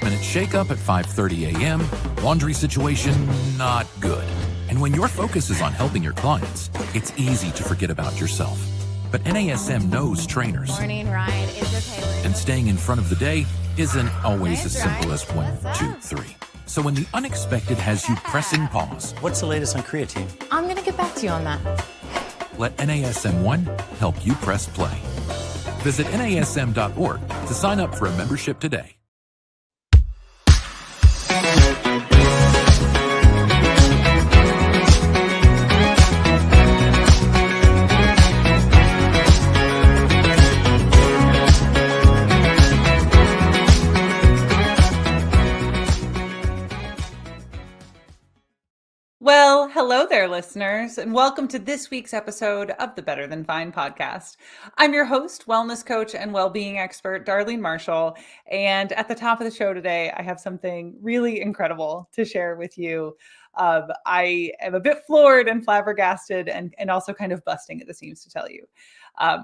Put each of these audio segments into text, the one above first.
last-minute shakeup at 5:30 a.m., laundry situation not good. And when your focus is on helping your clients, it's easy to forget about yourself. But NASM knows trainers. Morning ride is okay. And staying in front of the day isn't always Nice as simple ride. as 1, What's 2, up? 3. So when the unexpected has you pressing pause, What's the latest on creatine? I'm going to get back to you on that. let NASM1 help you press play. Visit NASM.org to sign up for a membership today. Well, hello there, listeners, and welcome to this week's episode of the Better Than Fine podcast. I'm your host, wellness coach, and well-being expert, Darlene Marshall. And at the top of the show today, I have something really incredible to share with you. I am a bit floored and flabbergasted and also kind of busting at the seams to tell you. I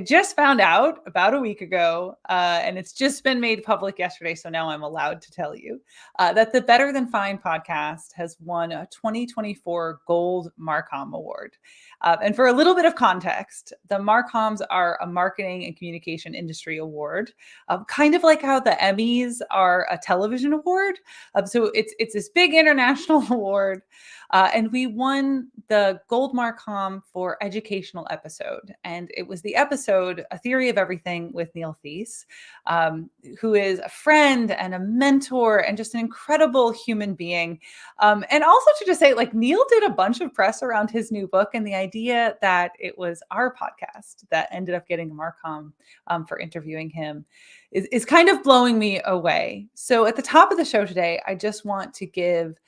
just found out about a week ago, and it's just been made public yesterday, so now I'm allowed to tell you, that the Better Than Fine podcast has won a 2024 Gold Marcom Award. And for a little bit of context, the Marcoms are a marketing and communication industry award, kind of like how the Emmys are a television award. So it's this big international award. And we won the Gold Marcom for educational episode. And it was the episode, A Theory of Everything with Neil Thies, who is a friend and a mentor and just an incredible human being. And also to just say, like, Neil did a bunch of press around his new book, and the idea that it was our podcast that ended up getting a Marcom for interviewing him is kind of blowing me away. So at the top of the show today, I just want to give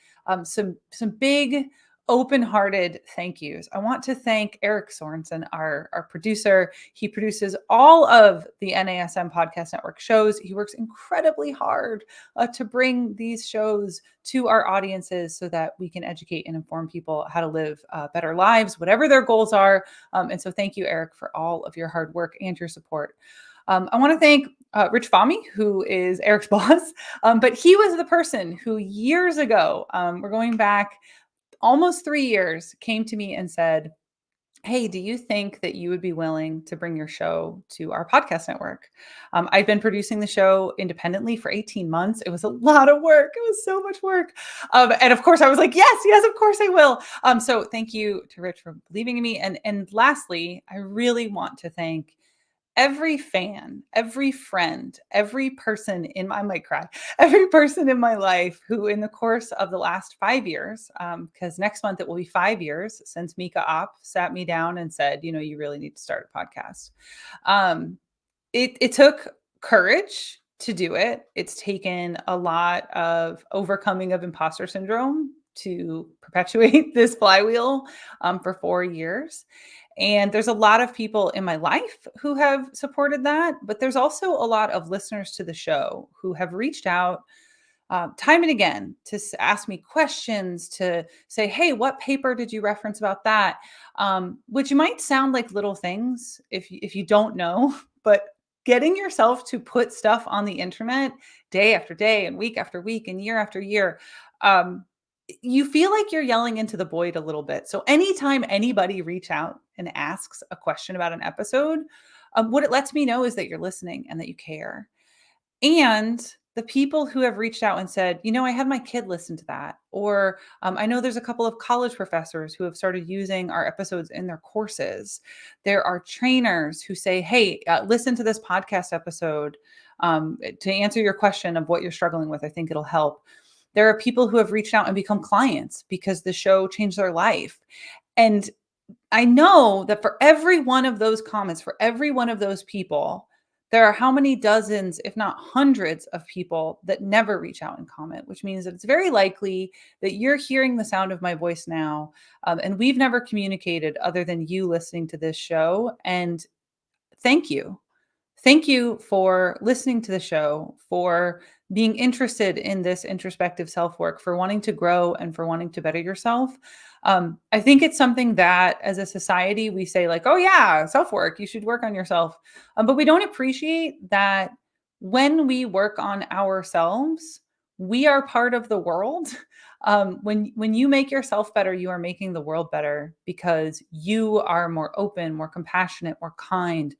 some big open-hearted thank yous. I want to thank Eric Sorensen, our producer. He produces all of the NASM Podcast Network shows. He works incredibly hard to bring these shows to our audiences so that we can educate and inform people how to live better lives, whatever their goals are. And so thank you, Eric, for all of your hard work and your support. I want to thank Rich Fahmy, who is Eric's boss, but he was the person who years ago, we're going back almost 3 years, came to me and said, hey, do you think that you would be willing to bring your show to our podcast network? I've been producing the show independently for 18 months. It was a lot of work. It was so much work. And of course I was like, yes, of course I will. So thank you to Rich for believing in me. And lastly, I really want to thank every fan, every friend, every person in my, I might cry, every person in my life who in the course of the last 5 years, because next month it will be 5 years since Mika Opp sat me down and said, you really need to start a podcast. It took courage to do it. It's taken a lot of overcoming of imposter syndrome to perpetuate this flywheel for 4 years. And there's a lot of people in my life who have supported that, but there's also a lot of listeners to the show who have reached out time and again to ask me questions, to say, hey, what paper did you reference about that? Which might sound like little things if you don't know, but getting yourself to put stuff on the internet day after day and week after week and year after year, you feel like you're yelling into the void a little bit. So anytime anybody reach out and asks a question about an episode, what it lets me know is that you're listening and that you care. And the people who have reached out and said, I had my kid listen to that. Or I know there's a couple of college professors who have started using our episodes in their courses. There are trainers who say, hey, listen to this podcast episode to answer your question of what you're struggling with. I think it'll help. There are people who have reached out and become clients because the show changed their life. And I know that for every one of those comments, for every one of those people, there are how many dozens, if not hundreds of people that never reach out and comment, which means that it's very likely that you're hearing the sound of my voice now. And we've never communicated other than you listening to this show. And thank you. Thank you for listening to the show, for being interested in this introspective self-work, for wanting to grow and for wanting to better yourself. I think it's something that as a society, we say like, oh yeah, self-work, you should work on yourself. But we don't appreciate that when we work on ourselves, we are part of the world. When you make yourself better, you are making the world better because you are more open, more compassionate, more kind,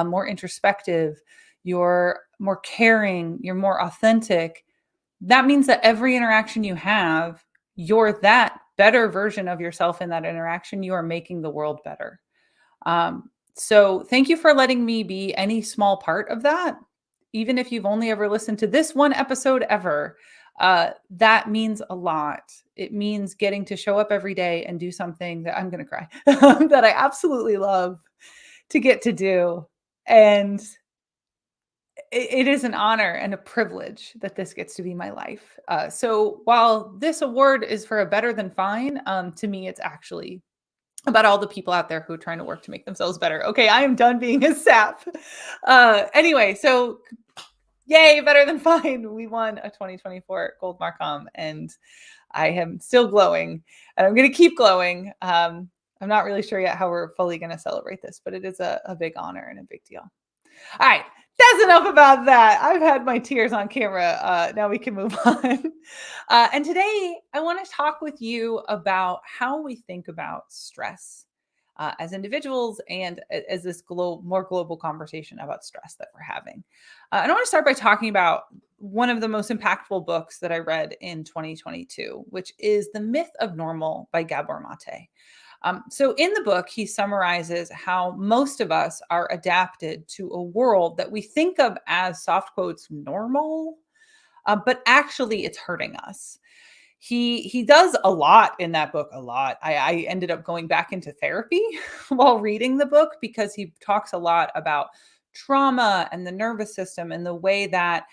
more introspective. You're more caring. You're more authentic. That means that every interaction you have, you're that better version of yourself in that interaction. You are making the world better. So thank you for letting me be any small part of that. Even if you've only ever listened to this one episode ever, that means a lot. It means getting to show up every day and do something that I'm going to cry, that I absolutely love to get to do. And it is an honor and a privilege that this gets to be my life. So while this award is for a better than fine, to me, it's actually about all the people out there who are trying to work to make themselves better. Okay, I am done being a sap. Anyway, so yay, better than fine. We won a 2024 Gold Marcom, and I am still glowing, and I'm going to keep glowing. I'm not really sure yet how we're fully going to celebrate this, but it is a big honor and a big deal. All right, that's enough about that. I've had my tears on camera. Now we can move on. And today I want to talk with you about how we think about stress as individuals and as this more global conversation about stress that we're having. And I want to start by talking about one of the most impactful books that I read in 2022, which is The Myth of Normal by Gabor Mate. So in the book, he summarizes how most of us are adapted to a world that we think of as soft quotes normal, but actually it's hurting us. He does a lot in that book, a lot. I ended up going back into therapy while reading the book because he talks a lot about trauma and the nervous system and the way that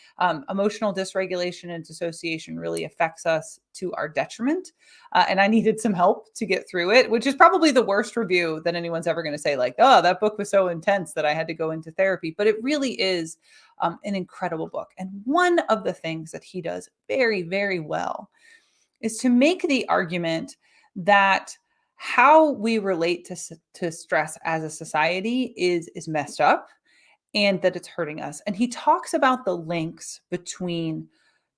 emotional dysregulation and dissociation really affects us to our detriment. And I needed some help to get through it, which is probably the worst review that anyone's ever going to say, like, oh, that book was so intense that I had to go into therapy. But it really is an incredible book. And one of the things that he does very, very well is to make the argument that how we relate to stress as a society is messed up and that it's hurting us. And he talks about the links between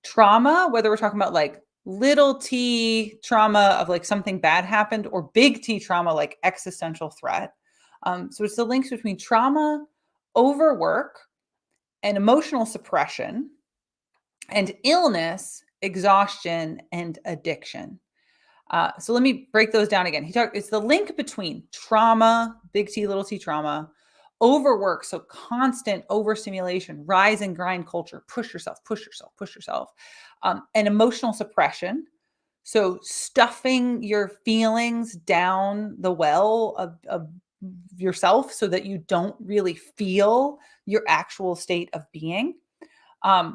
trauma, whether we're talking about like little t trauma of like something bad happened or big T trauma like existential threat. So it's the links between trauma, overwork, and emotional suppression, and illness, exhaustion, and addiction. So let me break those down again. It's the link between trauma, big T, little t trauma, overwork, so constant overstimulation, rise and grind culture, push yourself, and emotional suppression. So stuffing your feelings down the well of yourself so that you don't really feel your actual state of being.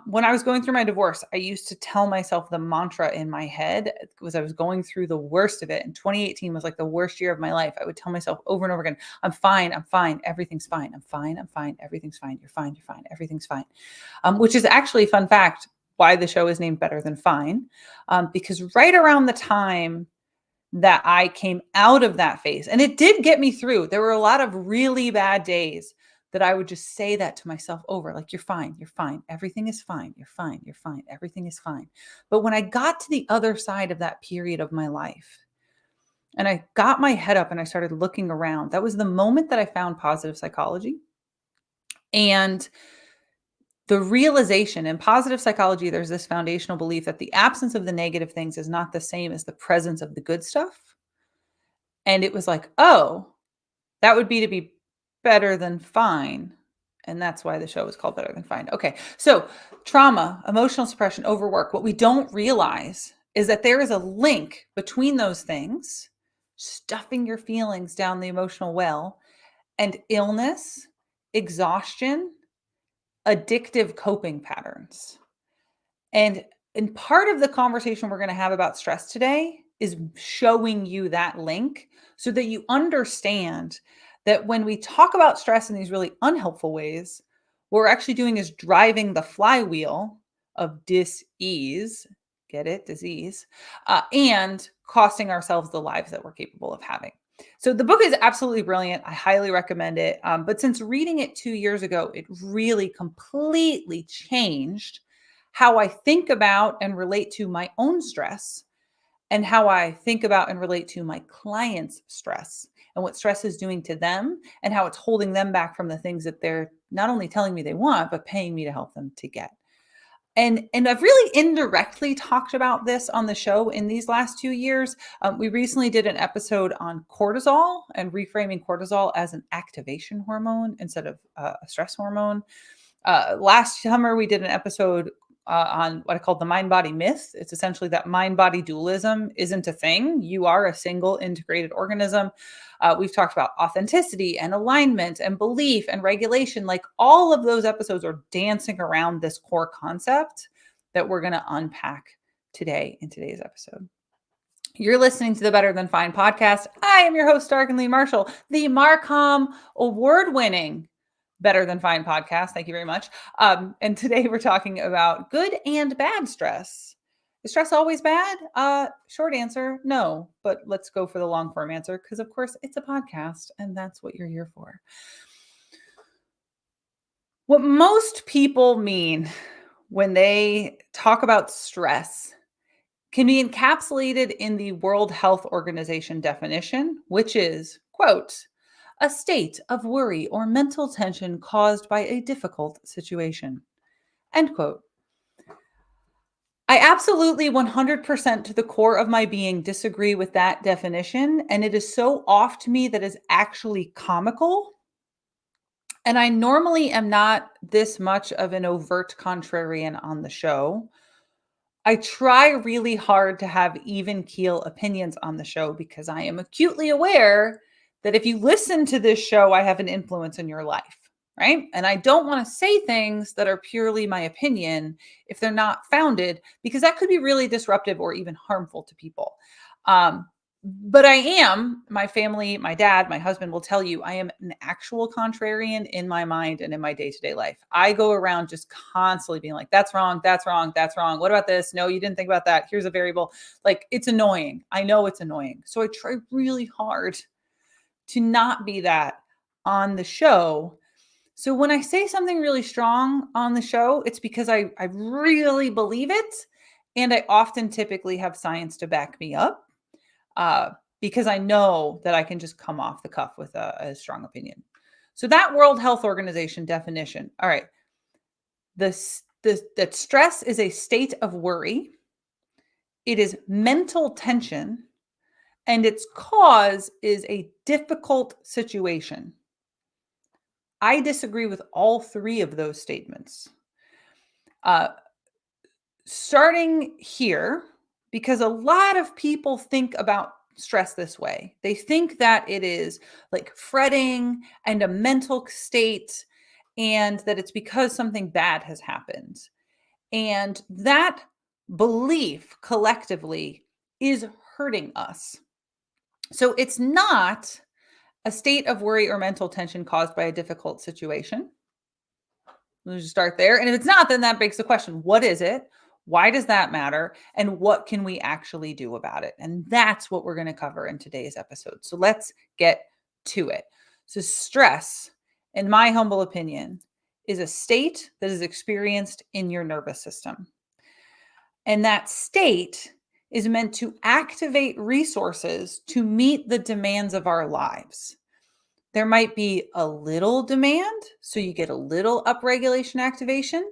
When I was going through my divorce, I used to tell myself the mantra in my head because I was going through the worst of it. And 2018 was like the worst year of my life. I would tell myself over and over again, I'm fine, everything's fine, I'm fine, everything's fine, you're fine, everything's fine. Which is actually a fun fact why the show is named Better Than Fine. Because right around the time that I came out of that phase, and it did get me through, there were a lot of really bad days that I would just say that to myself over, like, you're fine, everything is fine, you're fine, everything is fine. But when I got to the other side of that period of my life, and I got my head up and I started looking around, that was the moment that I found positive psychology. And the realization in positive psychology, there's this foundational belief that the absence of the negative things is not the same as the presence of the good stuff. And it was like, oh, that would be to be better than fine. And that's why the show is called Better Than Fine. Okay. So trauma, emotional suppression, overwork. What we don't realize is that there is a link between those things, stuffing your feelings down the emotional well, and illness, exhaustion, addictive coping patterns. And part of the conversation we're going to have about stress today is showing you that link so that you understand that when we talk about stress in these really unhelpful ways, what we're actually doing is driving the flywheel of dis-ease, get it, disease, and costing ourselves the lives that we're capable of having. So the book is absolutely brilliant. I highly recommend it. But since reading it 2 years ago, it really completely changed how I think about and relate to my own stress and how I think about and relate to my clients' stress and what stress is doing to them and how it's holding them back from the things that they're not only telling me they want, but paying me to help them to get. And I've really indirectly talked about this on the show in these last 2 years. We recently did an episode on cortisol and reframing cortisol as an activation hormone instead of a stress hormone. Last summer, we did an episode on what I call the mind body myth. It's essentially that mind body dualism isn't a thing. You are a single integrated organism. We've talked about authenticity and alignment and belief and regulation. Like all of those episodes are dancing around this core concept that we're going to unpack today in today's episode. You're listening to the Better Than Fine podcast. I am your host, Darlene Marshall, the Marcom award-winning Better Than Fine podcast. Thank you very much. And today we're talking about good and bad stress. Is stress always bad? Short answer, no. But let's go for the long form answer because, of course, it's a podcast and that's what you're here for. What most people mean when they talk about stress can be encapsulated in the World Health Organization definition, which is, quote, a state of worry or mental tension caused by a difficult situation, end quote. I absolutely 100% to the core of my being disagree with that definition, and it is so off to me that is actually comical. And I normally am not this much of an overt contrarian on the show. I try really hard to have even keel opinions on the show because I am acutely aware that if you listen to this show, I have an influence in your life, right? And I don't want to say things that are purely my opinion if they're not founded, because that could be really disruptive or even harmful to people. But I am, my family, my dad, my husband will tell you, I am an actual contrarian in my mind and in my day-to-day life. I go around just constantly being like, that's wrong, that's wrong, that's wrong. What about this? No, you didn't think about that. Here's a variable. Like, it's annoying. I know it's annoying. So I try really hard to not be that on the show. So when I say something really strong on the show, it's because I really believe it. And I often typically have science to back me up. Because I know that I can just come off the cuff with a strong opinion. So that World Health Organization definition. All right. That stress is a state of worry. It is mental tension, and its cause is a difficult situation. I disagree with all three of those statements. Starting here, because a lot of people think about stress this way. They think that it is like fretting and a mental state, and that it's because something bad has happened. And that belief collectively is hurting us. So it's not a state of worry or mental tension caused by a difficult situation. Let's just start there. And if it's not, then that begs the question, what is it? Why does that matter? And what can we actually do about it? And that's what we're going to cover in today's episode. So let's get to it. So stress, in my humble opinion, is a state that is experienced in your nervous system. And that state is meant to activate resources to meet the demands of our lives. There might be a little demand, so you get a little upregulation activation.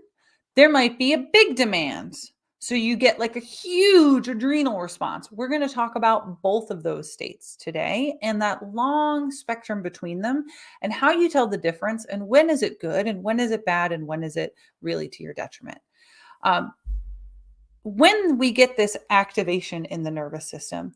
There might be a big demand, so you get like a huge adrenal response. We're going to talk about both of those states today and that long spectrum between them and how you tell the difference and when is it good and when is it bad and when is it really to your detriment. When we get this activation in the nervous system,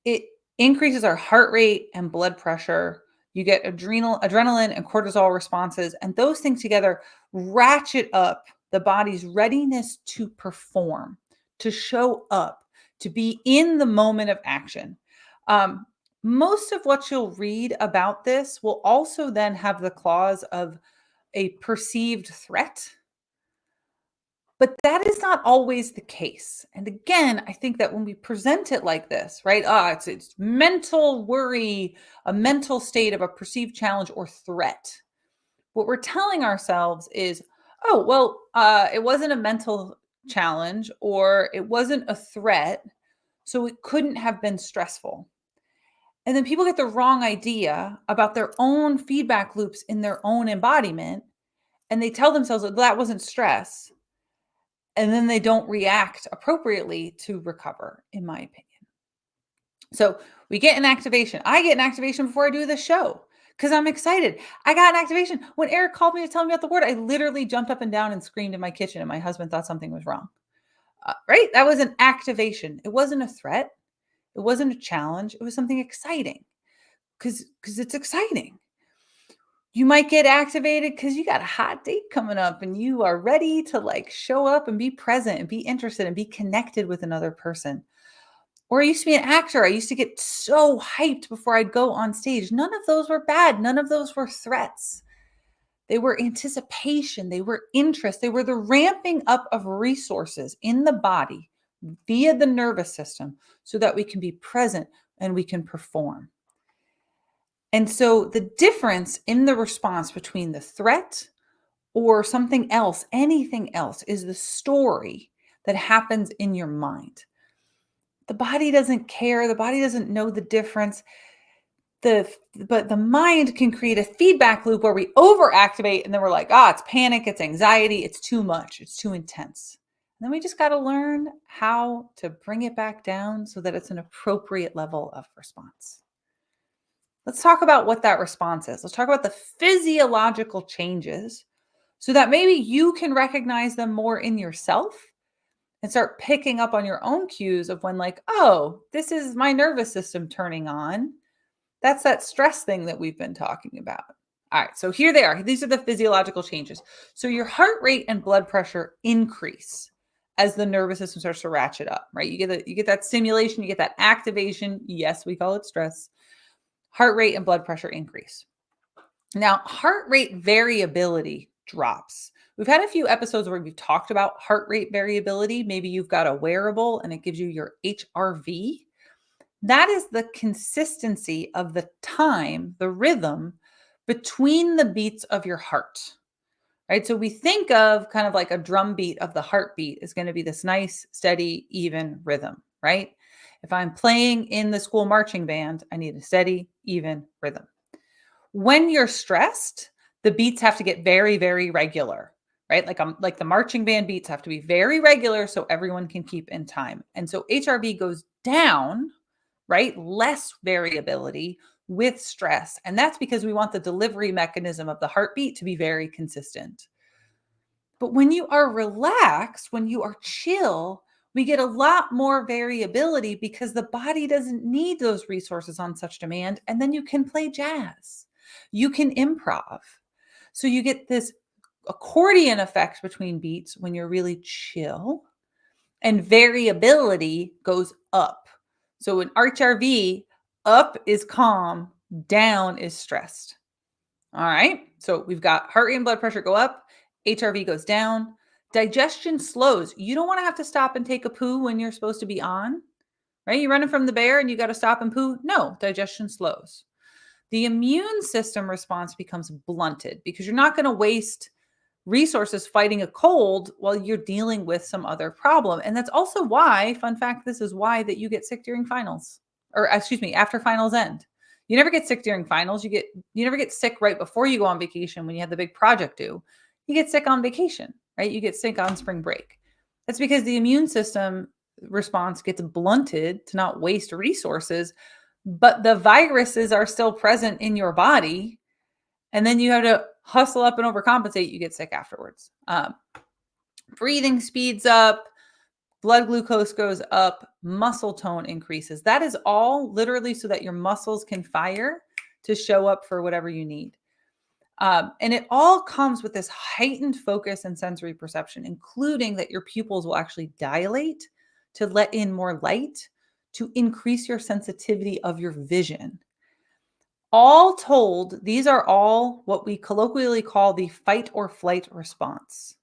it increases our heart rate and blood pressure. You get adrenaline and cortisol responses, and those things together ratchet up the body's readiness to perform, to show up, to be in the moment of action. Most of what you'll read about this will also then have the clause of a perceived threat. But that is not always the case. And again, I think that when we present it like this, right? It's mental worry, a mental state of a perceived challenge or threat. What we're telling ourselves is, oh, well, it wasn't a mental challenge or it wasn't a threat, so it couldn't have been stressful. And then people get the wrong idea about their own feedback loops in their own embodiment, and they tell themselves that wasn't stress. And then they don't react appropriately to recover, in my opinion. So we get an activation. I get an activation before I do the show because I'm excited. I got an activation. When Eric called me to tell me about the word, I literally jumped up and down and screamed in my kitchen, and my husband thought something was wrong. Right? That was an activation. It wasn't a threat. It wasn't a challenge. It was something exciting because it's exciting. You might get activated because you got a hot date coming up and you are ready to show up and be present and be interested and be connected with another person. Or I used to be an actor. I used to get so hyped before I'd go on stage. None of those were bad. None of those were threats. They were anticipation. They were interest. They were the ramping up of resources in the body via the nervous system so that we can be present and we can perform. And so the difference in the response between the threat or something else, anything else, is the story that happens in your mind. The body doesn't care. The body doesn't know the difference. But the mind can create a feedback loop where we overactivate and then we're like, it's panic, it's anxiety, it's too much, it's too intense. And then we just got to learn how to bring it back down so that it's an appropriate level of response. Let's talk about what that response is. Let's talk about the physiological changes so that maybe you can recognize them more in yourself and start picking up on your own cues of when this is my nervous system turning on. That's that stress thing that we've been talking about. All right, so here they are. These are the physiological changes. So your heart rate and blood pressure increase as the nervous system starts to ratchet up, right? You get that stimulation, you get that activation. Yes, we call it stress. Heart rate and blood pressure increase. Now, heart rate variability drops. We've had a few episodes where we've talked about heart rate variability. Maybe you've got a wearable and it gives you your HRV. That is the consistency of the time, the rhythm between the beats of your heart, right? So we think of kind of like a drum beat of the heartbeat is going to be this nice, steady, even rhythm, right? If I'm playing in the school marching band, I need a steady, even rhythm. When you're stressed, the beats have to get very, very regular, right? Like the marching band beats have to be very regular so everyone can keep in time. And so HRV goes down, right? Less variability with stress. And that's because we want the delivery mechanism of the heartbeat to be very consistent. But when you are relaxed, when you are chill, we get a lot more variability because the body doesn't need those resources on such demand. And then you can play jazz. You can improv. So you get this accordion effect between beats when you're really chill, and variability goes up. So in HRV, up is calm, down is stressed. All right. So we've got heart rate and blood pressure go up, HRV goes down, digestion slows. You don't want to have to stop and take a poo when you're supposed to be on, right? You're running from the bear and you got to stop and poo. No, digestion slows. The immune system response becomes blunted because you're not going to waste resources fighting a cold while you're dealing with some other problem. And that's also why, fun fact, this is why that you get sick during finals, or excuse me, after finals end. You never get sick during finals. You never get sick right before you go on vacation when you have the big project due. You get sick on vacation, right? You get sick on spring break. That's because the immune system response gets blunted to not waste resources, but the viruses are still present in your body. And then you have to hustle up and overcompensate. You get sick afterwards. Breathing speeds up, blood glucose goes up, muscle tone increases. That is all literally so that your muscles can fire to show up for whatever you need. And it all comes with this heightened focus and sensory perception, including that your pupils will actually dilate to let in more light, to increase your sensitivity of your vision. All told, these are all what we colloquially call the fight or flight response.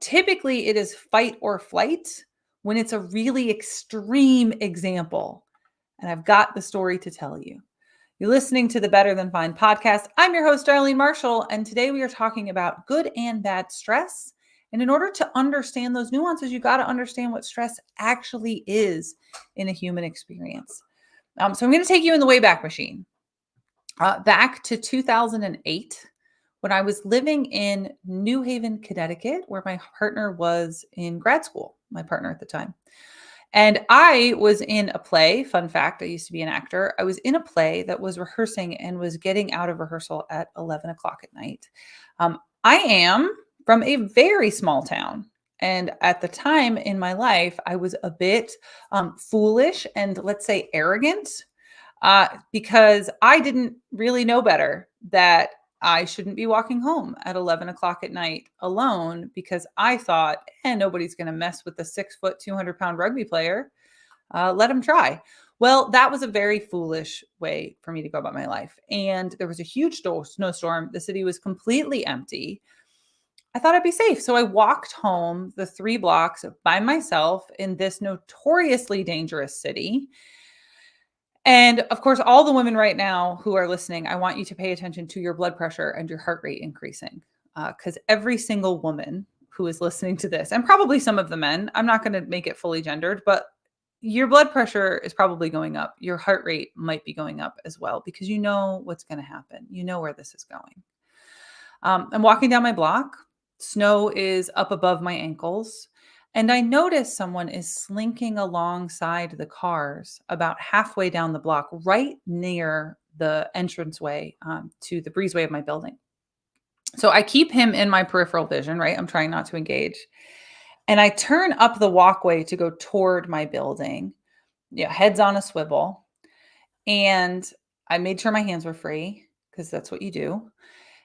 Typically, it is fight or flight when it's a really extreme example. And I've got the story to tell you. You're listening to the Better Than Fine podcast. I'm your host, Darlene Marshall, and today we are talking about good and bad stress. And in order to understand those nuances, you got to understand what stress actually is in a human experience. So I'm going to take you in the Wayback Machine, back to 2008, when I was living in New Haven, Connecticut, where my partner was in grad school, my partner at the time. And I was in a play. Fun fact, I used to be an actor. I was in a play that was rehearsing and was getting out of rehearsal at 11 o'clock at night. I am from a very small town. And at the time in my life, I was a bit foolish and, let's say, arrogant, because I didn't really know better that I shouldn't be walking home at 11 o'clock at night alone, because I thought, nobody's going to mess with the 6-foot, 200-pound rugby player. Let him try. Well, that was a very foolish way for me to go about my life. And there was a huge snowstorm. The city was completely empty. I thought I'd be safe. So I walked home the 3 blocks by myself in this notoriously dangerous city. And of course, all the women right now who are listening, I want you to pay attention to your blood pressure and your heart rate increasing, because every single woman who is listening to this, and probably some of the men, I'm not going to make it fully gendered, but your blood pressure is probably going up. Your heart rate might be going up as well, because you know what's going to happen. You know where this is going. I'm walking down my block. Snow is up above my ankles. And I notice someone is slinking alongside the cars about halfway down the block, right near the entranceway to the breezeway of my building. So I keep him in my peripheral vision, right? I'm trying not to engage. And I turn up the walkway to go toward my building, heads on a swivel. And I made sure my hands were free, because that's what you do.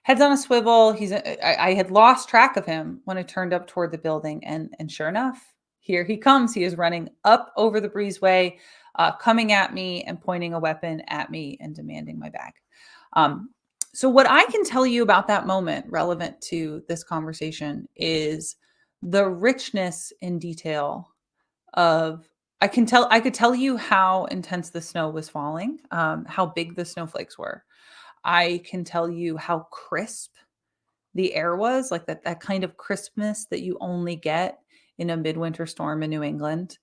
Heads on a swivel. I had lost track of him when I turned up toward the building. And sure enough, here he comes. He is running up over the breezeway, coming at me and pointing a weapon at me and demanding my bag. So what I can tell you about that moment relevant to this conversation is the richness in detail of, I could tell you how intense the snow was falling, how big the snowflakes were. I can tell you how crisp the air was, like that kind of crispness that you only get in a midwinter storm in New England.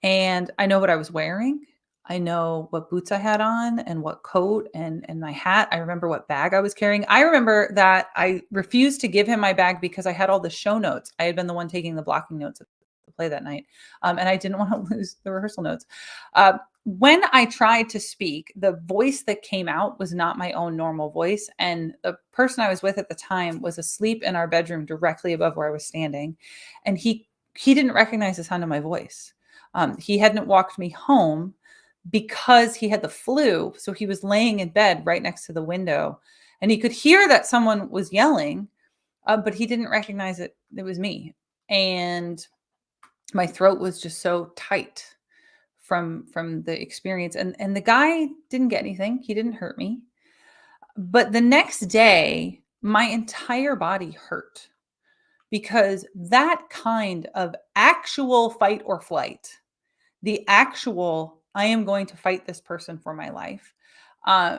And I know what I was wearing. I know what boots I had on and what coat and my hat. I remember what bag I was carrying. I remember that I refused to give him my bag because I had all the show notes. I had been the one taking the blocking notes of the play that night. And I didn't want to lose the rehearsal notes. When I tried to speak, the voice that came out was not my own normal voice. And the person I was with at the time was asleep in our bedroom directly above where I was standing. And he didn't recognize the sound of my voice. He hadn't walked me home because he had the flu. So he was laying in bed right next to the window, and he could hear that someone was yelling, but he didn't recognize it was me. And my throat was just so tight from the experience. And the guy didn't get anything. He didn't hurt me. But the next day, my entire body hurt, because that kind of actual fight or flight, the actual, I am going to fight this person for my life,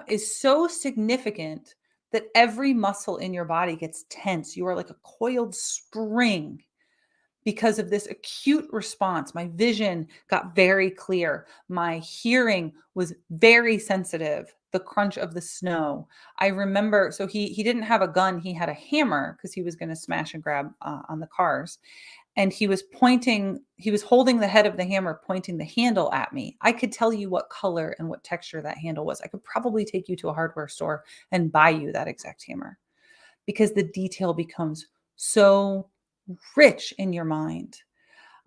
is so significant that every muscle in your body gets tense. You are like a coiled spring because of this acute response. My vision got very clear. My hearing was very sensitive. The crunch of the snow. I remember, so he didn't have a gun. He had a hammer because he was going to smash and grab on the cars. And he was holding the head of the hammer, pointing the handle at me. I could tell you what color and what texture that handle was. I could probably take you to a hardware store and buy you that exact hammer, because the detail becomes so rich in your mind.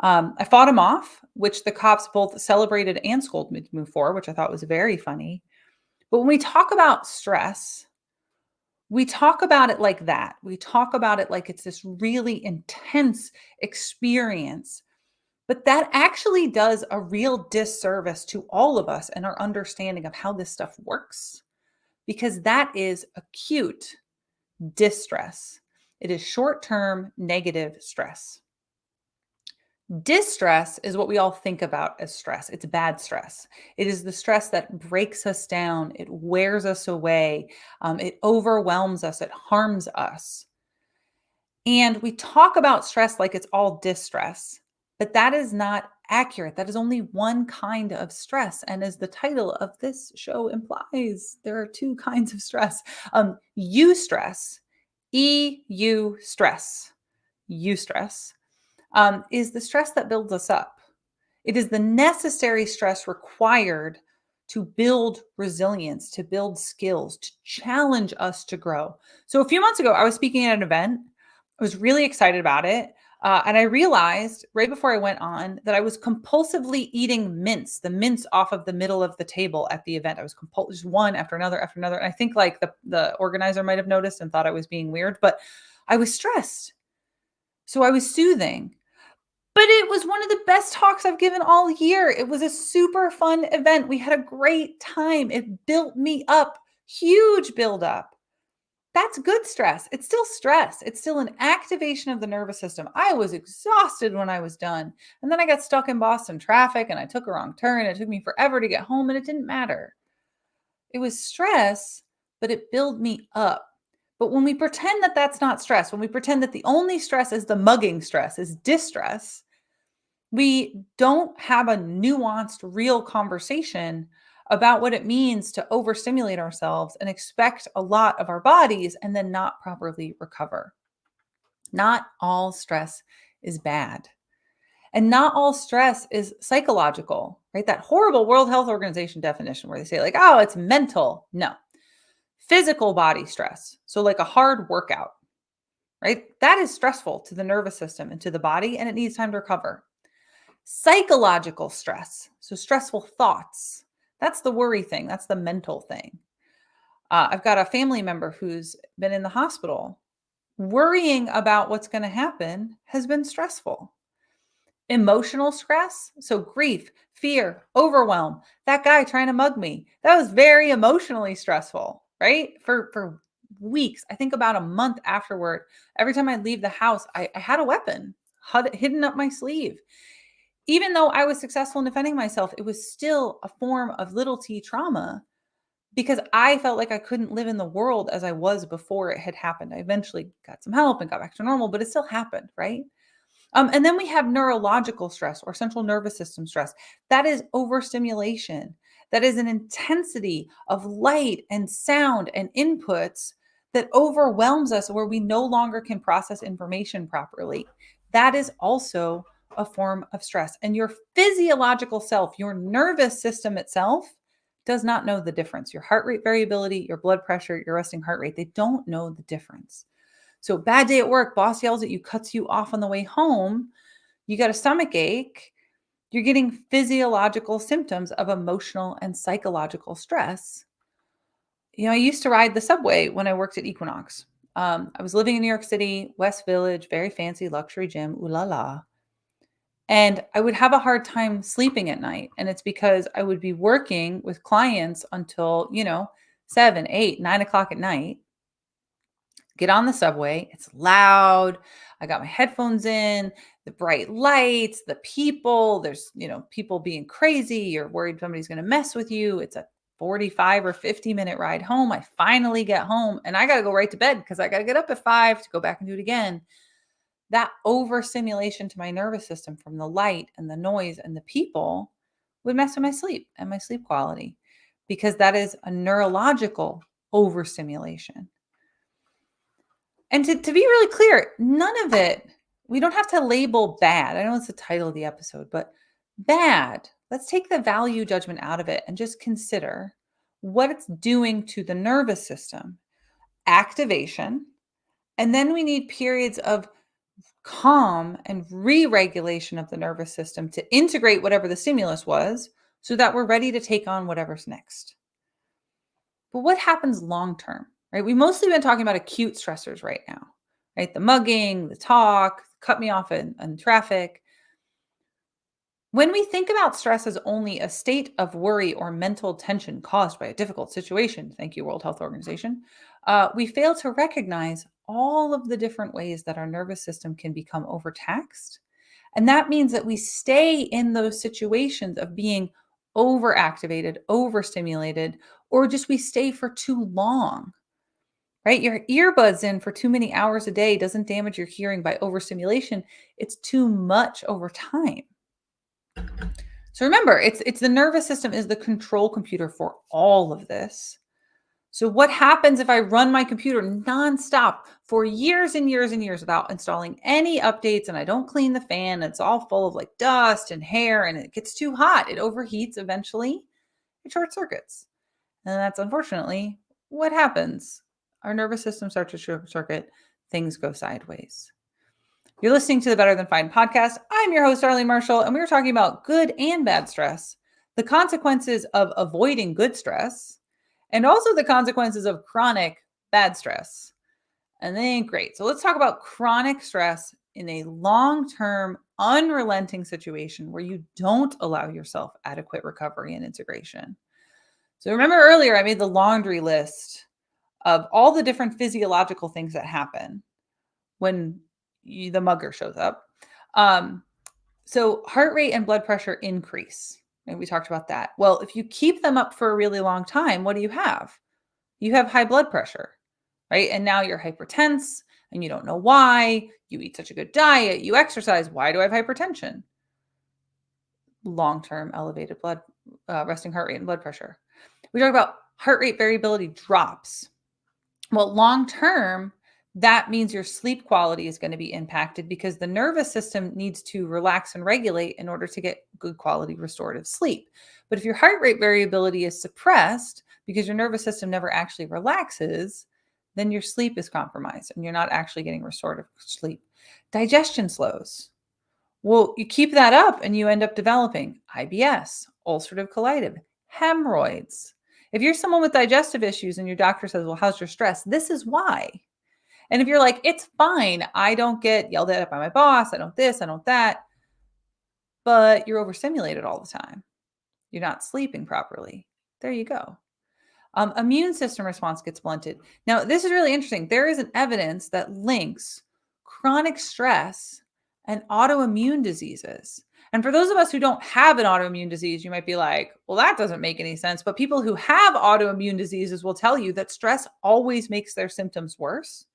I fought him off, which the cops both celebrated and scolded me to move forward, which I thought was very funny. But when we talk about stress, we talk about it like that. We talk about it like it's this really intense experience. But that actually does a real disservice to all of us and our understanding of how this stuff works, because that is acute distress. It is short-term negative stress. Distress is what we all think about as stress. It's bad stress. It is the stress that breaks us down. It wears us away. It overwhelms us. It harms us. And we talk about stress like it's all distress, but that is not accurate. That is only one kind of stress. And as the title of this show implies, there are two kinds of stress. Eustress, EU stress, eustress, is the stress that builds us up. It is the necessary stress required to build resilience, to build skills, to challenge us to grow. So a few months ago, I was speaking at an event. I was really excited about it. And I realized right before I went on that I was compulsively eating mints, the mints off of the middle of the table at the event. I was just one after another after another. And I think like the organizer might have noticed and thought I was being weird, but I was stressed. So I was soothing. But it was one of the best talks I've given all year. It was a super fun event. We had a great time. It built me up, huge build up. That's good stress. It's still stress. It's still an activation of the nervous system. I was exhausted when I was done. And then I got stuck in Boston traffic and I took a wrong turn. It took me forever to get home and it didn't matter. It was stress, but it built me up. But when we pretend that that's not stress, when we pretend that the only stress is the mugging stress, is distress, we don't have a nuanced, real conversation about what it means to overstimulate ourselves and expect a lot of our bodies and then not properly recover. Not all stress is bad. And not all stress is psychological, right? That horrible World Health Organization definition where they say like, oh, it's mental. No. Physical body stress. So like a hard workout, right? That is stressful to the nervous system and to the body, and it needs time to recover. Psychological stress. So stressful thoughts. That's the worry thing. That's the mental thing. I've got a family member who's been in the hospital. Worrying about what's going to happen has been stressful. Emotional stress. So grief, fear, overwhelm. That guy trying to mug me. That was very emotionally stressful, right? For weeks. I think about a month afterward. Every time I leave the house, I had a weapon hidden up my sleeve. Even though I was successful in defending myself, it was still a form of little t trauma because I felt like I couldn't live in the world as I was before it had happened. I eventually got some help and got back to normal, but it still happened, right? And then we have neurological stress or central nervous system stress. That is overstimulation. That is an intensity of light and sound and inputs that overwhelms us where we no longer can process information properly. That is also a form of stress. And your physiological self, your nervous system itself, does not know the difference. Your heart rate variability, your blood pressure, your resting heart rate, they don't know the difference. So bad day at work, boss yells at you, cuts you off on the way home, you got a stomach ache, you're getting physiological symptoms of emotional and psychological stress. You know, I used to ride the subway when I worked at Equinox. I was living in New York City, West Village, very fancy luxury gym, ooh la la. And I would have a hard time sleeping at night. And it's because I would be working with clients until, 7, 8, 9 o'clock at night. Get on the subway. It's loud. I got my headphones in, the bright lights, the people. There's, people being crazy. You're worried somebody's going to mess with you. It's a 45 or 50-minute ride home. I finally get home and I got to go right to bed because I got to get up at 5 to go back and do it again. That overstimulation to my nervous system from the light and the noise and the people would mess with my sleep and my sleep quality because that is a neurological overstimulation. And to be really clear, none of it, we don't have to label bad. I know it's the title of the episode, but bad, let's take the value judgment out of it and just consider what it's doing to the nervous system, activation, and then we need periods of calm and re-regulation of the nervous system to integrate whatever the stimulus was so that we're ready to take on whatever's next. But what happens long-term, right? We've mostly been talking about acute stressors right now, right? The mugging, the talk, cut me off in traffic. When we think about stress as only a state of worry or mental tension caused by a difficult situation, thank you, World Health Organization, we fail to recognize all of the different ways that our nervous system can become overtaxed. And that means that we stay in those situations of being overactivated, overstimulated, or just we stay for too long, right? Your earbuds in for too many hours a day doesn't damage your hearing by overstimulation. It's too much over time. So remember, it's the nervous system is the control computer for all of this. So what happens if I run my computer nonstop for years and years and years without installing any updates, and I don't clean the fan? It's all full of like dust and hair, and it gets too hot. It overheats eventually. It short circuits. And that's unfortunately what happens. Our nervous system starts to short circuit. Things go sideways. You're listening to the Better Than Fine podcast. I'm your host, Darlene Marshall, and we were talking about good and bad stress, the consequences of avoiding good stress, and also the consequences of chronic bad stress. And they ain't great. So let's talk about chronic stress in a long-term, unrelenting situation where you don't allow yourself adequate recovery and integration. So remember earlier, I made the laundry list of all the different physiological things that happen when the mugger shows up. So heart rate and blood pressure increase. And we talked about that. Well, if you keep them up for a really long time, what do you have? You have high blood pressure, right? And now you're hypertense and you don't know why. You eat such a good diet, you exercise. Why do I have hypertension? Long-term elevated resting heart rate and blood pressure. We talk about heart rate variability drops. Well, long-term, that means your sleep quality is going to be impacted because the nervous system needs to relax and regulate in order to get good quality restorative sleep. But if your heart rate variability is suppressed because your nervous system never actually relaxes, then your sleep is compromised and you're not actually getting restorative sleep. Digestion slows. Well, you keep that up and you end up developing IBS, ulcerative colitis, hemorrhoids. If you're someone with digestive issues and your doctor says, well, how's your stress? This is why. And if you're like, it's fine, I don't get yelled at by my boss, I don't this, I don't that, but you're overstimulated all the time. You're not sleeping properly. There you go. Immune system response gets blunted. Now, this is really interesting. There is an evidence that links chronic stress and autoimmune diseases. And for those of us who don't have an autoimmune disease, you might be like, well, that doesn't make any sense. But people who have autoimmune diseases will tell you that stress always makes their symptoms worse.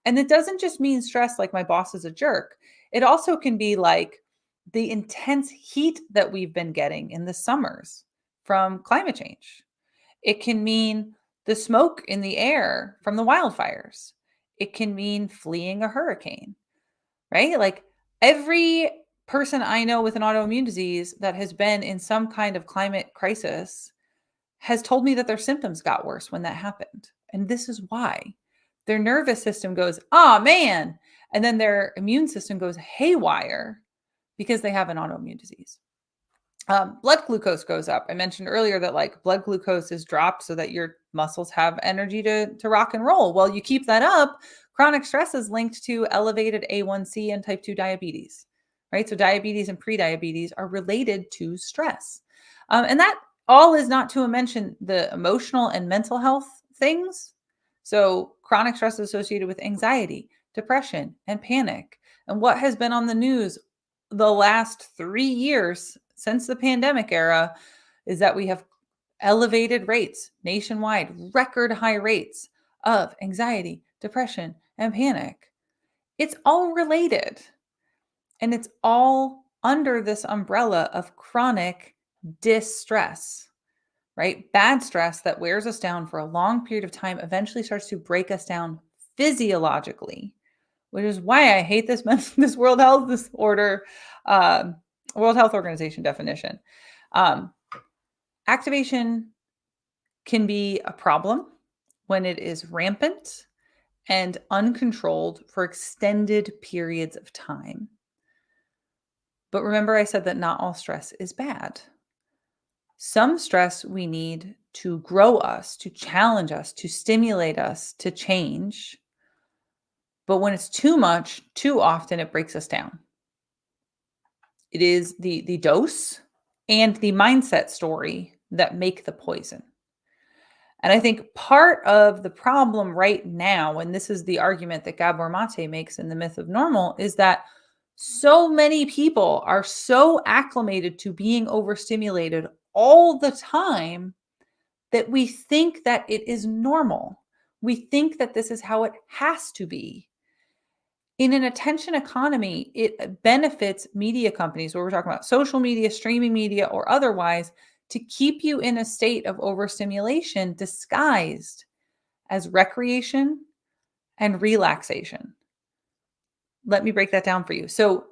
And it doesn't just mean stress like my boss is a jerk. It also can be like the intense heat that we've been getting in the summers from climate change. It can mean the smoke in the air from the wildfires. It can mean fleeing a hurricane, right? Like every person I know with an autoimmune disease that has been in some kind of climate crisis has told me that their symptoms got worse when that happened. And this is why. Their nervous system goes, oh man. And then their immune system goes haywire because they have an autoimmune disease. Blood glucose goes up. I mentioned earlier that like blood glucose is dropped so that your muscles have energy to rock and roll. Well, you keep that up. Chronic stress is linked to elevated A1C and type 2 diabetes, right? So diabetes and prediabetes are related to stress. And that all is not to mention the emotional and mental health things. So chronic stress is associated with anxiety, depression, and panic. And what has been on the news the last 3 years since the pandemic era is that we have elevated rates nationwide, record high rates of anxiety, depression, and panic. It's all related. And it's all under this umbrella of chronic distress, right? Bad stress that wears us down for a long period of time eventually starts to break us down physiologically, which is why I hate this World Health Disorder, World Health Organization definition. Activation can be a problem when it is rampant and uncontrolled for extended periods of time. But remember, I said that not all stress is bad. Some stress we need to grow us, to challenge us, to stimulate us, to change. But when it's too much, too often, it breaks us down. It is the dose and the mindset story that make the poison. And I think part of the problem right now, and this is the argument that Gabor Mate makes in The Myth of Normal, is that so many people are so acclimated to being overstimulated all the time that we think that it is normal. We think that this is how it has to be. In an attention economy, it benefits media companies, where we're talking about social media, streaming media, or otherwise, to keep you in a state of overstimulation disguised as recreation and relaxation. Let me break that down for you. So,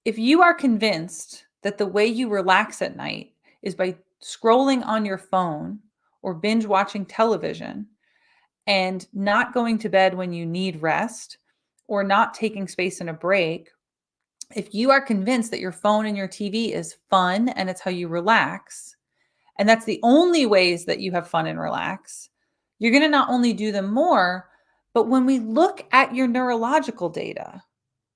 if you are convinced that the way you relax at night is by scrolling on your phone or binge watching television and not going to bed when you need rest or not taking space in a break, if you are convinced that your phone and your TV is fun and it's how you relax, and that's the only ways that you have fun and relax, you're going to not only do them more, but when we look at your neurological data,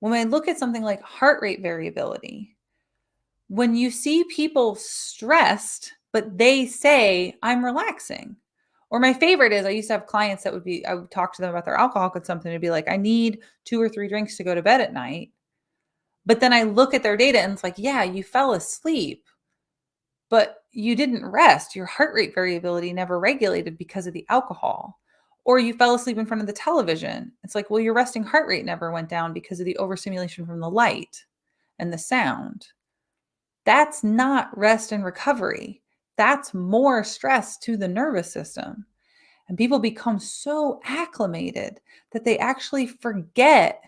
when I look at something like heart rate variability, when you see people stressed, but they say, I'm relaxing. Or my favorite is, I used to have clients that I would talk to them about their alcohol consumption and be like, I need 2 or 3 drinks to go to bed at night. But then I look at their data and it's like, yeah, you fell asleep, but you didn't rest. Your heart rate variability never regulated because of the alcohol. Or you fell asleep in front of the television. It's like, well, your resting heart rate never went down because of the overstimulation from the light and the sound. That's not rest and recovery. That's more stress to the nervous system. And people become so acclimated that they actually forget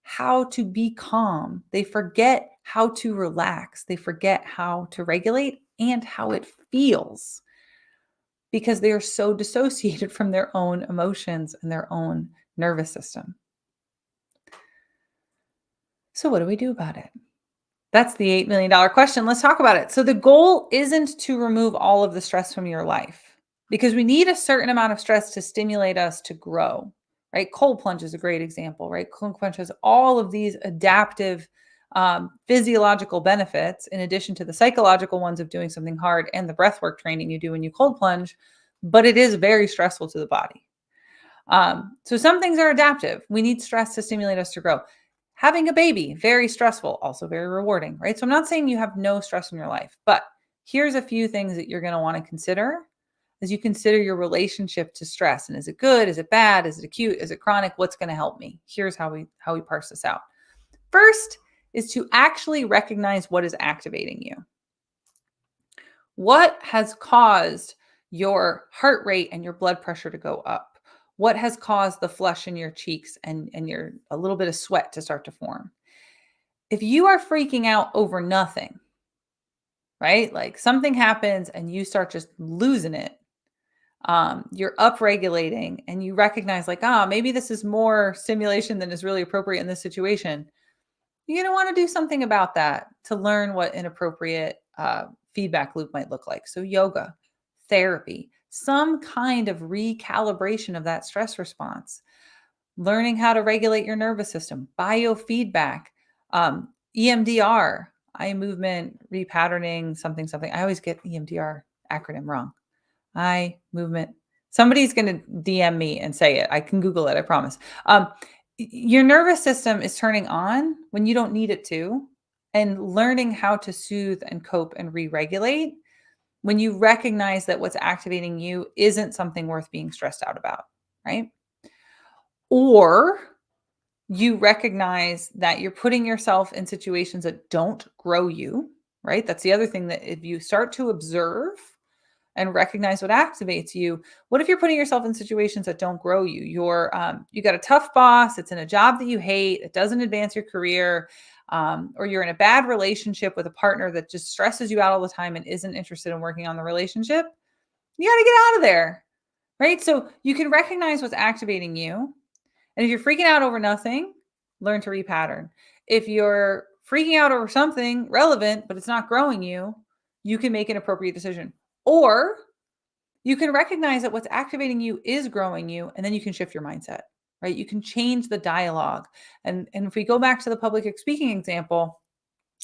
how to be calm. They forget how to relax. They forget how to regulate and how it feels, because they are so dissociated from their own emotions and their own nervous system. So what do we do about it? That's the $8 million question. Let's talk about it. So the goal isn't to remove all of the stress from your life, because we need a certain amount of stress to stimulate us to grow, right? Cold plunge is a great example, right? Cold plunge has all of these adaptive physiological benefits, in addition to the psychological ones of doing something hard and the breathwork training you do when you cold plunge, but it is very stressful to the body. So some things are adaptive. We need stress to stimulate us to grow. Having a baby, very stressful, also very rewarding, right? So I'm not saying you have no stress in your life, but here's a few things that you're going to want to consider as you consider your relationship to stress. And is it good? Is it bad? Is it acute? Is it chronic? What's going to help me? Here's how we parse this out. First is to actually recognize what is activating you. What has caused your heart rate and your blood pressure to go up? What has caused the flush in your cheeks and a little bit of sweat to start to form? If you are freaking out over nothing, right? Like something happens and you start just losing it. You're upregulating and you recognize like, maybe this is more stimulation than is really appropriate in this situation. You're going to want to do something about that to learn what an appropriate feedback loop might look like. So yoga, therapy, some kind of recalibration of that stress response, learning how to regulate your nervous system, biofeedback, EMDR, eye movement, repatterning, something. I always get EMDR acronym wrong. Eye movement. Somebody's going to DM me and say it. I can Google it, I promise. Your nervous system is turning on when you don't need it to, and learning how to soothe and cope and re-regulate when you recognize that what's activating you isn't something worth being stressed out about, right? Or you recognize that you're putting yourself in situations that don't grow you, right? That's the other thing, that if you start to observe and recognize what activates you. What if you're putting yourself in situations that don't grow you? You got a tough boss. It's in a job that you hate. It doesn't advance your career. Or you're in a bad relationship with a partner that just stresses you out all the time and isn't interested in working on the relationship. You got to get out of there, right? So you can recognize what's activating you. And if you're freaking out over nothing, learn to repattern. If you're freaking out over something relevant, but it's not growing you, you can make an appropriate decision. Or you can recognize that what's activating you is growing you, and then you can shift your mindset, right? You can change the dialogue. And if we go back to the public speaking example,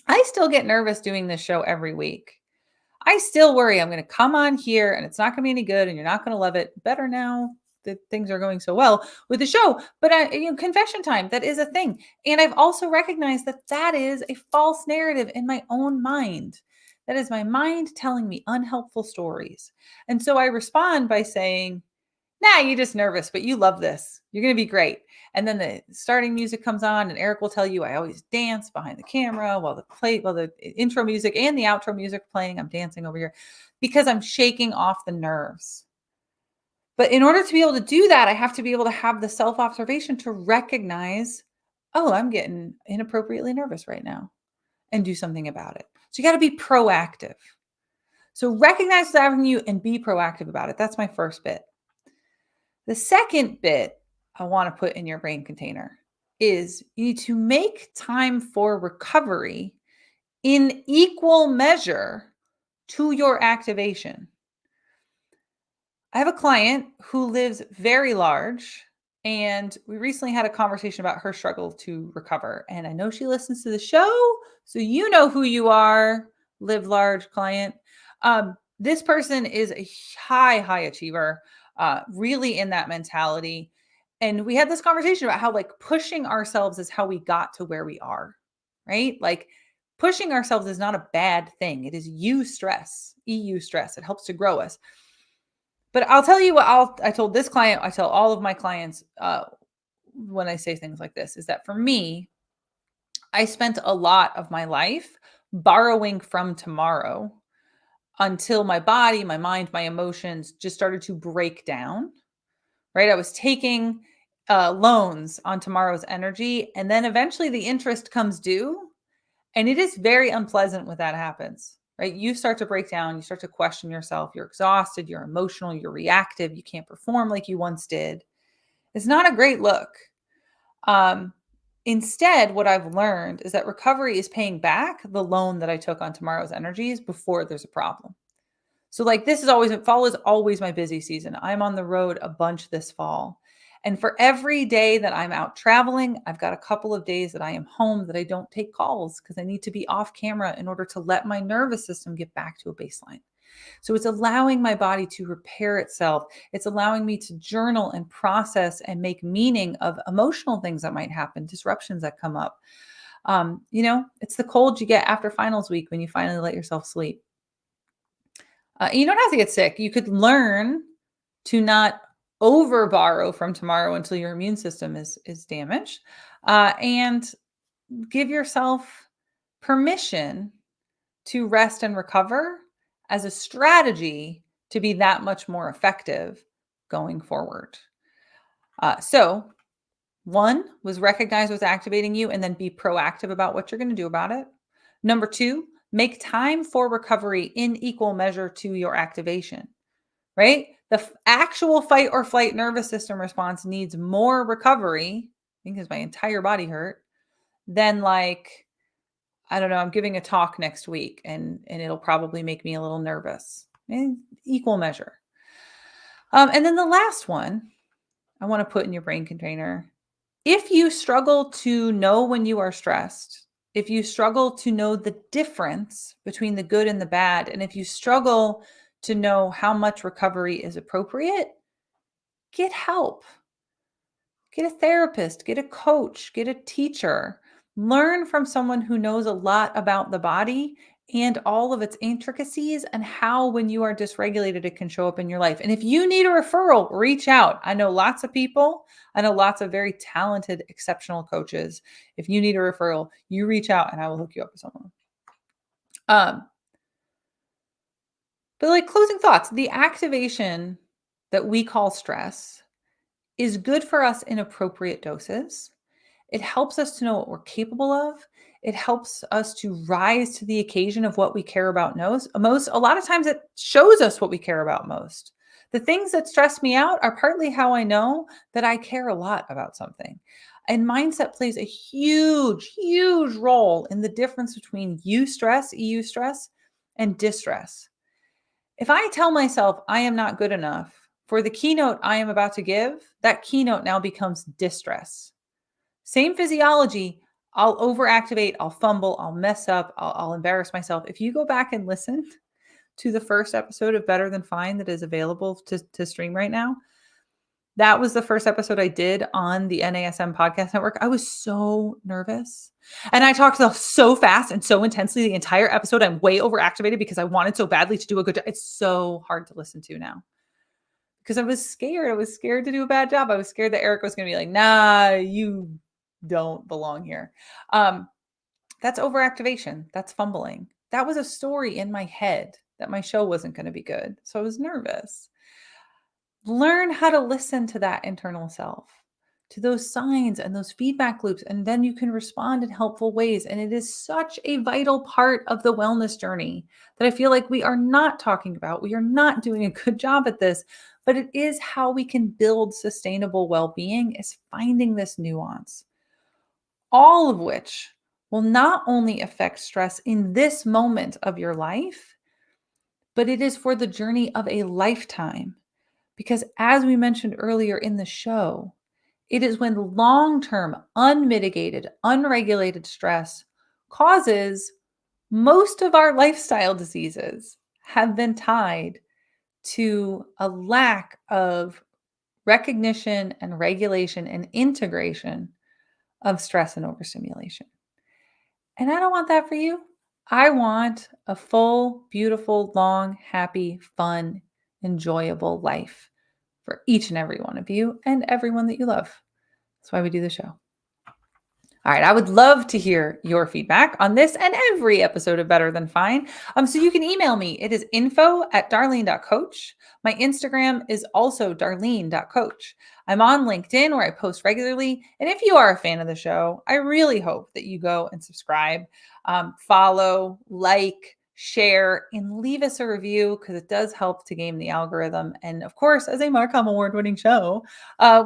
I still get nervous doing this show every week. I still worry I'm going to come on here and it's not going to be any good and you're not going to love it. Better now that things are going so well with the show. But confession time, that is a thing. And I've also recognized that that is a false narrative in my own mind. That is my mind telling me unhelpful stories. And so I respond by saying, nah, you're just nervous, but you love this. You're going to be great. And then the starting music comes on and Eric will tell you I always dance behind the camera while the intro music and the outro music playing. I'm dancing over here because I'm shaking off the nerves. But in order to be able to do that, I have to be able to have the self-observation to recognize, oh, I'm getting inappropriately nervous right now and do something about it. So you got to be proactive. So recognize what's happening to you and be proactive about it. That's my first bit. The second bit I want to put in your brain container is you need to make time for recovery in equal measure to your activation. I have a client who lives very large, and we recently had a conversation about her struggle to recover. And I know she listens to the show, so you know who you are, live large client. This person is a high achiever, really in that mentality. And we had this conversation about how like pushing ourselves is how we got to where we are, right? Like pushing ourselves is not a bad thing. It is EU stress. It helps to grow us. But I'll tell you what I told this client, I tell all of my clients when I say things like this, is that for me, I spent a lot of my life borrowing from tomorrow until my body, my mind, my emotions just started to break down, right? I was taking loans on tomorrow's energy, and then eventually the interest comes due. And it is very unpleasant when that happens, right? You start to break down, you start to question yourself, you're exhausted, you're emotional, you're reactive, you can't perform like you once did. It's not a great look. Instead, what I've learned is that recovery is paying back the loan that I took on tomorrow's energies before there's a problem. So like fall is always my busy season. I'm on the road a bunch this fall. And for every day that I'm out traveling, I've got a couple of days that I am home that I don't take calls because I need to be off camera in order to let my nervous system get back to a baseline. So it's allowing my body to repair itself. It's allowing me to journal and process and make meaning of emotional things that might happen, disruptions that come up. It's the cold you get after finals week when you finally let yourself sleep. You don't have to get sick. You could learn to not over borrow from tomorrow until your immune system is damaged, and give yourself permission to rest and recover as a strategy to be that much more effective going forward. So one was recognize what's activating you and then be proactive about what you're going to do about it. Number two, make time for recovery in equal measure to your activation, right? The actual fight or flight nervous system response needs more recovery, because my entire body hurt, than like, I don't know, I'm giving a talk next week and it'll probably make me a little nervous. Equal measure. And then the last one I want to put in your brain container. If you struggle to know when you are stressed, if you struggle to know the difference between the good and the bad, and if you struggle to know how much recovery is appropriate, get help. Get a therapist, get a coach, get a teacher. Learn from someone who knows a lot about the body and all of its intricacies and how, when you are dysregulated, it can show up in your life. And if you need a referral, reach out. I know lots of people. I know lots of very talented, exceptional coaches. If you need a referral, you reach out and I will hook you up with someone. But like closing thoughts, the activation that we call stress is good for us in appropriate doses. It helps us to know what we're capable of. It helps us to rise to the occasion of what we care about most. A lot of times it shows us what we care about most. The things that stress me out are partly how I know that I care a lot about something. And mindset plays a huge role in the difference between EU stress, and distress. If I tell myself I am not good enough for the keynote I am about to give, that keynote now becomes distress. Same physiology. I'll overactivate, I'll fumble, I'll mess up, I'll embarrass myself. If you go back and listen to the first episode of Better Than Fine that is available to stream right now. That was the first episode I did on the NASM Podcast Network. I was so nervous. And I talked so fast and so intensely the entire episode. I'm way overactivated because I wanted so badly to do a good job. It's so hard to listen to now because I was scared. I was scared to do a bad job. I was scared that Eric was going to be like, nah, you don't belong here. That's overactivation. That's fumbling. That was a story in my head that my show wasn't going to be good. So I was nervous. Learn how to listen to that internal self, to those signs and those feedback loops, and then you can respond in helpful ways. And it is such a vital part of the wellness journey that I feel like we are not talking about. We are not doing a good job at this, but it is how we can build sustainable well-being, is finding this nuance, all of which will not only affect stress in this moment of your life, but it is for the journey of a lifetime. Because as we mentioned earlier in the show, it is when long-term, unmitigated, unregulated stress causes most of our lifestyle diseases have been tied to a lack of recognition and regulation and integration of stress and overstimulation. And I don't want that for you. I want a full, beautiful, long, happy, fun, enjoyable life for each and every one of you and everyone that you love. That's why we do the show. All right, I would love to hear your feedback on this and every episode of Better Than Fine. So you can email me. It is info@darlene.coach. My Instagram is also darlene.coach. I'm on LinkedIn where I post regularly. And if you are a fan of the show, I really hope that you go and subscribe, follow, like, share, and leave us a review because it does help to game the algorithm. And of course, as a Marcom award-winning show,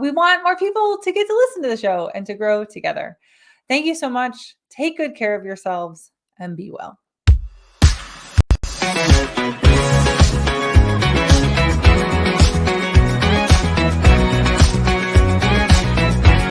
we want more people to get to listen to the show and to grow together. Thank you so much. Take good care of yourselves and be well.